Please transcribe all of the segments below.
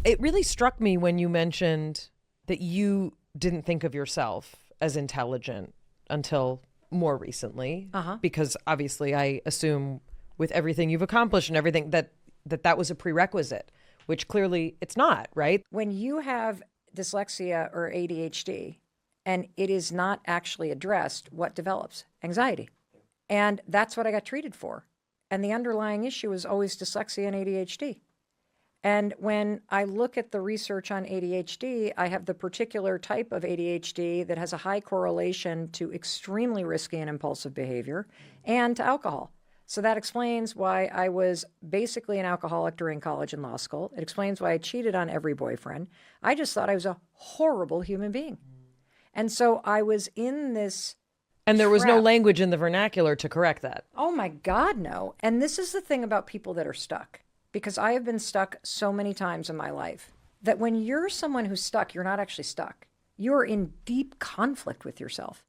It really struck me when you mentioned that you didn't think of yourself as intelligent until more recently, because obviously I assume with everything you've accomplished and everything that was a prerequisite, which clearly it's not, right? When you have dyslexia or ADHD and it is not actually addressed, what develops? Anxiety. And that's what I got treated for. And the underlying issue is always dyslexia and ADHD. And when I look at the research on ADHD, I have the particular type of ADHD that has a high correlation to extremely risky and impulsive behavior and to alcohol. So that explains why I was basically an alcoholic during college and law school. It explains why I cheated on every boyfriend. I just thought I was a horrible human being. And so I was in this And there was no trap. language in the vernacular to correct that. Oh my God, no. And this is the thing about people that are stuck, because I have been stuck so many times in my life that when you're someone who's stuck, you're not actually stuck. You're in deep conflict with yourself.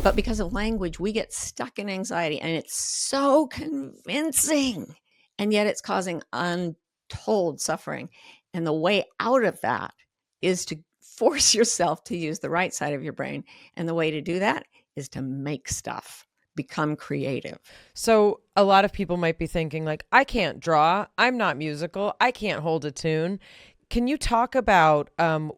But because of language, we get stuck in anxiety, and it's so convincing, and yet it's causing untold suffering. And the way out of that is to force yourself to use the right side of your brain. And the way to do that is to make stuff, become creative. So a lot of people might be thinking like, I can't draw, I'm not musical, I can't hold a tune. Can you talk about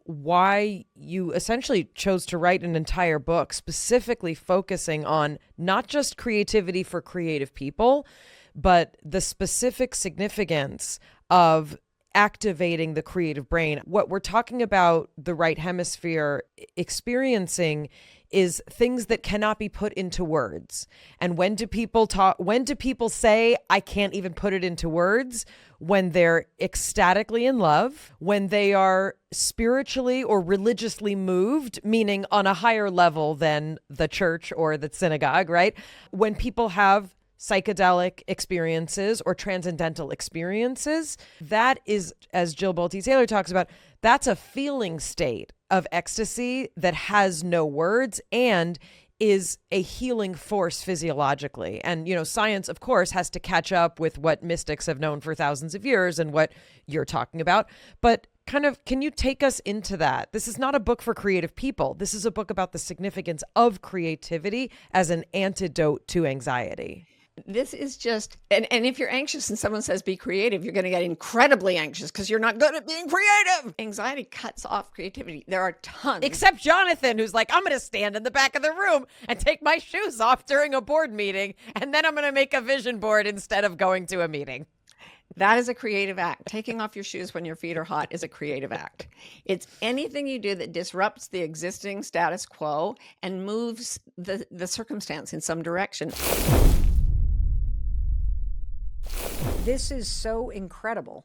why you essentially chose to write an entire book specifically focusing on not just creativity for creative people, but the specific significance of activating the creative brain? What we're talking about, the right hemisphere experiencing, is things that cannot be put into words. And when do people say, I can't even put it into words? When they're ecstatically in love, when they are spiritually or religiously moved, meaning on a higher level than the church or the synagogue, right? When people have psychedelic experiences or transcendental experiences, that is, as Jill Bolte Taylor talks about, that's a feeling state of ecstasy that has no words and is a healing force physiologically. And, science, of course, has to catch up with what mystics have known for thousands of years and what you're talking about. But can you take us into that? This is not a book for creative people. This is a book about the significance of creativity as an antidote to anxiety. This is just, and if you're anxious and someone says be creative, you're going to get incredibly anxious because you're not good at being creative. Anxiety cuts off creativity. There are tons. Except Jonathan, who's like, I'm going to stand in the back of the room and take my shoes off during a board meeting, and then I'm going to make a vision board instead of going to a meeting. That is a creative act. Taking off your shoes when your feet are hot is a creative act. It's anything you do that disrupts the existing status quo and moves the circumstance in some direction. This is so incredible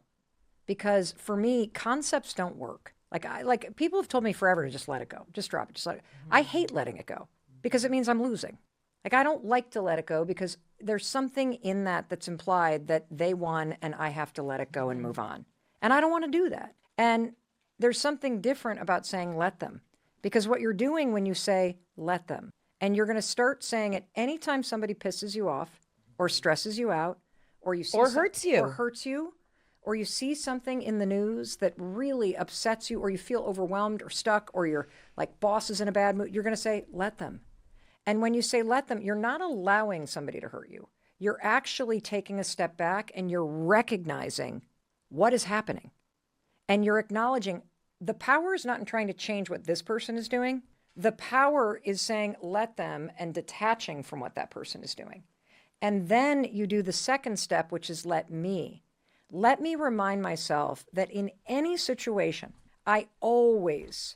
because for me, concepts don't work. Like people have told me forever to just let it go, just drop it, just let it. I hate letting it go because it means I'm losing. Like I don't like to let it go because there's something in that that's implied that they won and I have to let it go and move on. And I don't want to do that. And there's something different about saying let them, because what you're doing when you say let them, and you're going to start saying it anytime somebody pisses you off or stresses you out, or you see hurts you, or you see something in the news that really upsets you, or you feel overwhelmed or stuck, or your boss is in a bad mood, you're going to say, let them. And when you say let them, you're not allowing somebody to hurt you. You're actually taking a step back and you're recognizing what is happening. And you're acknowledging the power is not in trying to change what this person is doing. The power is saying, let them, and detaching from what that person is doing. And then you do the second step, which is let me. Let me remind myself that in any situation, I always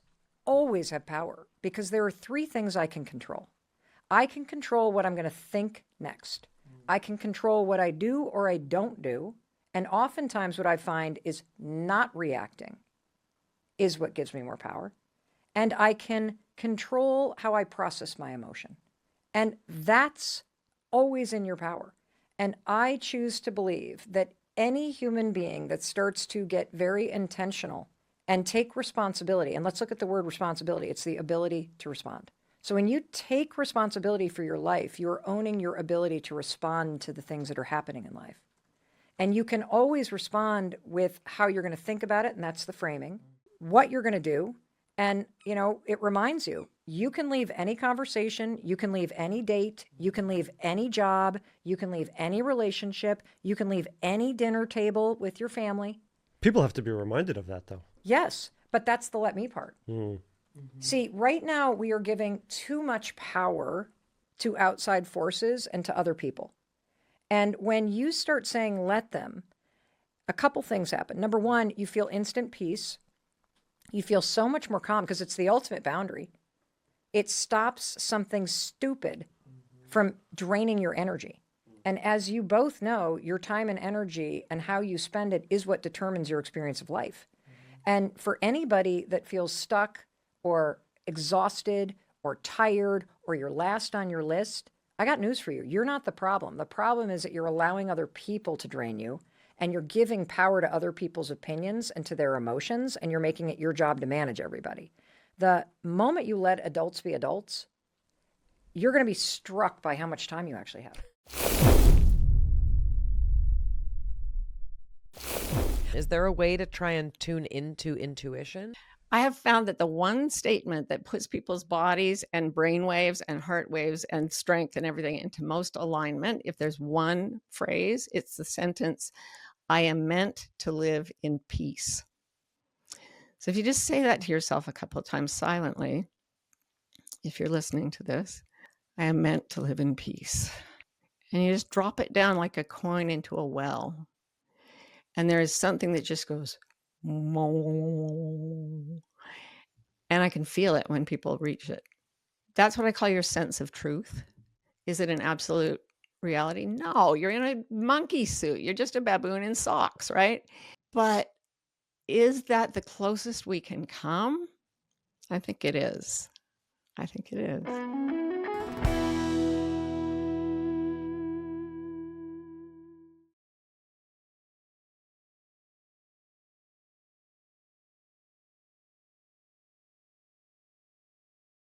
have power, because there are three things I can control. I can control what I'm going to think next. I can control what I do or I don't do. And oftentimes what I find is not reacting is what gives me more power. And I can control how I process my emotion. And that's always in your power. And I choose to believe that any human being that starts to get very intentional and take responsibility, and let's look at the word responsibility, it's the ability to respond. So when you take responsibility for your life, you're owning your ability to respond to the things that are happening in life. And you can always respond with how you're going to think about it, and that's the framing, what you're going to do. And, it reminds you, you can leave any conversation, you can leave any date, you can leave any job, you can leave any relationship, you can leave any dinner table with your family. People have to be reminded of that, though. Yes, but that's the let me part. See, right now we are giving too much power to outside forces and to other people. And when you start saying let them, a couple things happen. Number one, you feel instant peace. You feel so much more calm because it's the ultimate boundary. It stops something stupid from draining your energy. And as you both know, your time and energy and how you spend it is what determines your experience of life. And for anybody that feels stuck or exhausted or tired or you're last on your list, I got news for you. You're not the problem. The problem is that you're allowing other people to drain you, and you're giving power to other people's opinions and to their emotions, and you're making it your job to manage everybody. The moment you let adults be adults, you're going to be struck by how much time you actually have. Is there a way to try and tune into intuition? I have found that the one statement that puts people's bodies and brain waves and heart waves and strength and everything into most alignment, if there's one phrase, it's the sentence, I am meant to live in peace. So if you just say that to yourself a couple of times silently, if you're listening to this, I am meant to live in peace. And you just drop it down like a coin into a well. And there is something that just goes, and I can feel it when people reach it. That's what I call your sense of truth. Is it an absolute reality? No, you're in a monkey suit. You're just a baboon in socks, right? But is that the closest we can come? I think it is. I think it is.